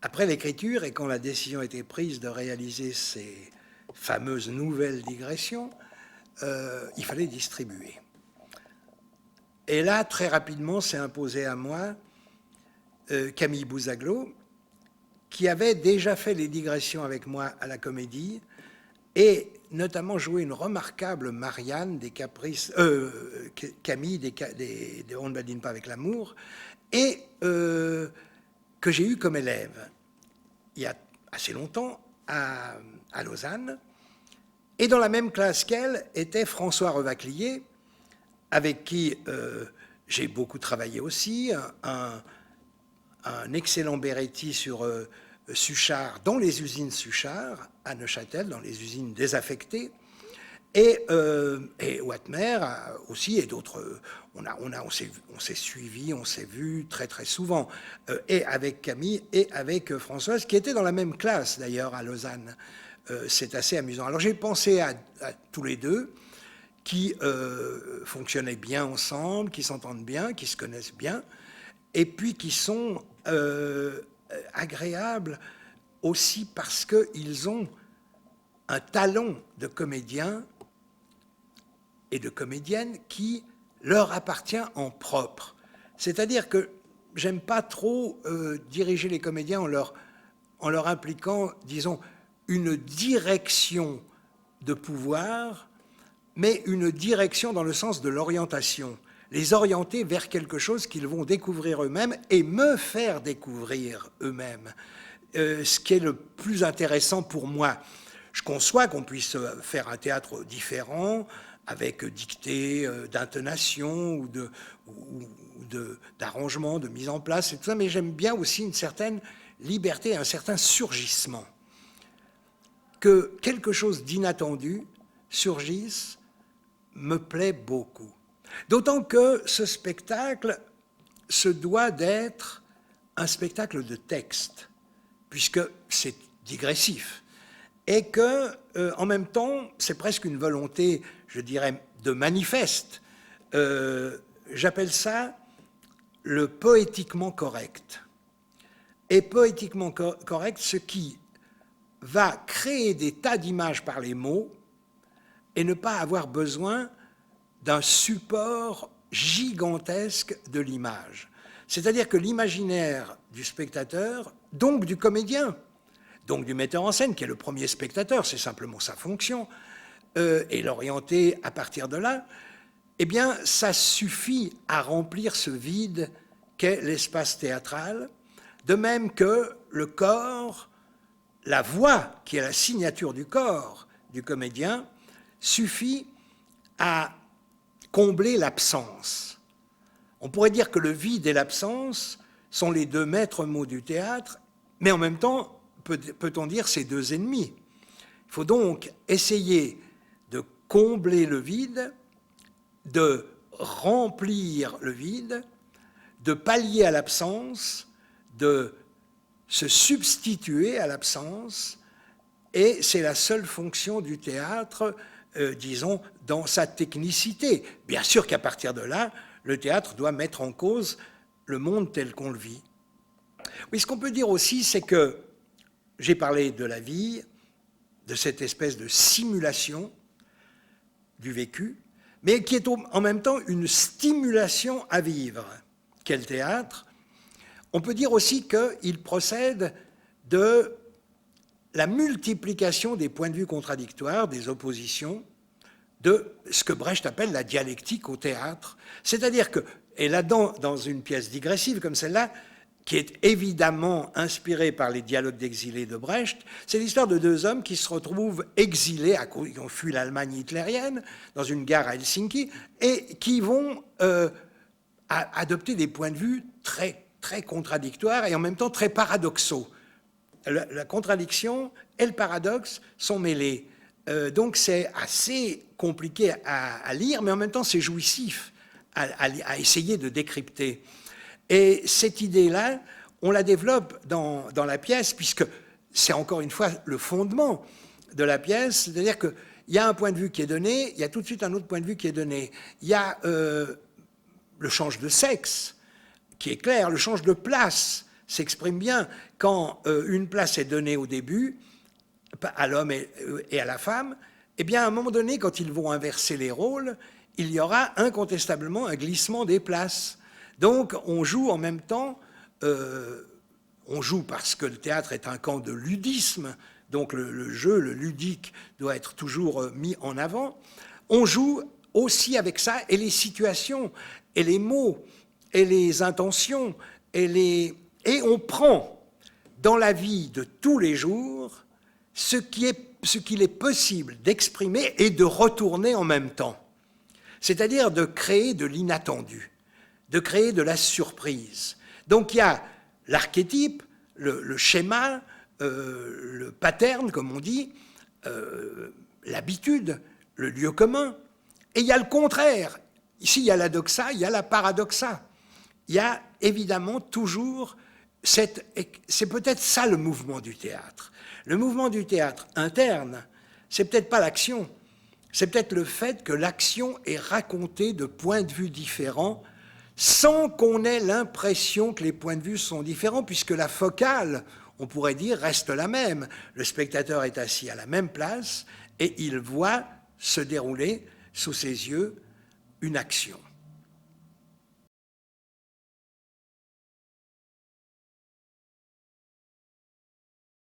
après l'écriture, et quand la décision était prise de réaliser ces fameuses nouvelles digressions, il fallait distribuer. Et là, très rapidement, s'est imposé à moi Camille Bouzaglot, qui avait déjà fait les digressions avec moi à la Comédie, et notamment joué une remarquable Marianne des Caprices, Camille des On ne badine pas avec l'amour, et que j'ai eu comme élève il y a assez longtemps à Lausanne. Et dans la même classe qu'elle était François Revaclier, avec qui j'ai beaucoup travaillé aussi, un excellent Beretti sur Suchard, dans les usines Suchard, à Neuchâtel, dans les usines désaffectées, et Watmer aussi, et d'autres. On s'est suivis, on s'est vus très très souvent, et avec Camille et avec Françoise, qui étaient dans la même classe d'ailleurs à Lausanne. C'est assez amusant. Alors j'ai pensé à tous les deux, qui fonctionnaient bien ensemble, qui s'entendent bien, qui se connaissent bien, et puis qui sont agréables aussi parce qu'ils ont un talent de comédien et de comédienne qui leur appartient en propre. C'est-à-dire que j'aime pas trop diriger les comédiens en leur impliquant, disons, une direction de pouvoir, mais une direction dans le sens de l'orientation. Les orienter vers quelque chose qu'ils vont découvrir eux-mêmes et me faire découvrir eux-mêmes. Ce qui est le plus intéressant pour moi. Je conçois qu'on puisse faire un théâtre différent, avec dictée d'intonation ou d'arrangement, de mise en place et tout ça, mais j'aime bien aussi une certaine liberté, un certain surgissement. Que quelque chose d'inattendu surgisse me plaît beaucoup. D'autant que ce spectacle se doit d'être un spectacle de texte, puisque c'est digressif, et que, en même temps, c'est presque une volonté, je dirais, de manifeste. J'appelle ça le poétiquement correct. Et poétiquement correct, ce qui va créer des tas d'images par les mots et ne pas avoir besoin d'un support gigantesque de l'image. C'est-à-dire que l'imaginaire du spectateur, donc du comédien, donc du metteur en scène, qui est le premier spectateur, c'est simplement sa fonction, et l'orienter à partir de là, eh bien, ça suffit à remplir ce vide qu'est l'espace théâtral, de même que le corps, la voix, qui est la signature du corps du comédien, suffit à combler l'absence. On pourrait dire que le vide et l'absence sont les deux maîtres mots du théâtre, mais en même temps, peut-on dire ces deux ennemis. Il faut donc essayer de combler le vide, de remplir le vide, de pallier à l'absence, de se substituer à l'absence, et c'est la seule fonction du théâtre, disons, dans sa technicité. Bien sûr qu'à partir de là, le théâtre doit mettre en cause le monde tel qu'on le vit. Oui, ce qu'on peut dire aussi, c'est que j'ai parlé de la vie, de cette espèce de simulation du vécu, mais qui est en même temps une stimulation à vivre, qu'est le théâtre. On peut dire aussi qu'il procède de la multiplication des points de vue contradictoires, des oppositions, de ce que Brecht appelle la dialectique au théâtre. C'est-à-dire que, et là-dedans, dans une pièce digressive comme celle-là, qui est évidemment inspirée par les dialogues d'exilés de Brecht, c'est l'histoire de deux hommes qui se retrouvent exilés, qui ont fui l'Allemagne hitlérienne, dans une gare à Helsinki, et qui vont adopter des points de vue très, très contradictoires et en même temps très paradoxaux. La contradiction et le paradoxe sont mêlés. Donc c'est assez compliqué à lire, mais en même temps c'est jouissif à essayer de décrypter. Et cette idée-là, on la développe dans la pièce, puisque c'est encore une fois le fondement de la pièce, c'est-à-dire qu'il y a un point de vue qui est donné, il y a tout de suite un autre point de vue qui est donné. Il y a le change de sexe, qui est clair, le change de place, s'exprime bien. Quand une place est donnée au début, à l'homme et à la femme, eh bien, à un moment donné, quand ils vont inverser les rôles, il y aura incontestablement un glissement des places. Donc, on joue en même temps, on joue parce que le théâtre est un camp de ludisme, donc le jeu, le ludique, doit être toujours mis en avant. On joue aussi avec ça, et les situations, et les mots, et les intentions, et on prend dans la vie de tous les jours ce qu'il est possible d'exprimer et de retourner en même temps. C'est-à-dire de créer de l'inattendu, de créer de la surprise. Donc il y a l'archétype, le schéma, le pattern, comme on dit, l'habitude, le lieu commun. Et il y a le contraire. Ici, il y a la doxa, il y a la paradoxa. Il y a évidemment toujours c'est peut-être ça le mouvement du théâtre. Le mouvement du théâtre interne, c'est peut-être pas l'action, c'est peut-être le fait que l'action est racontée de points de vue différents sans qu'on ait l'impression que les points de vue sont différents, puisque la focale, on pourrait dire, reste la même. Le spectateur est assis à la même place et il voit se dérouler sous ses yeux une action.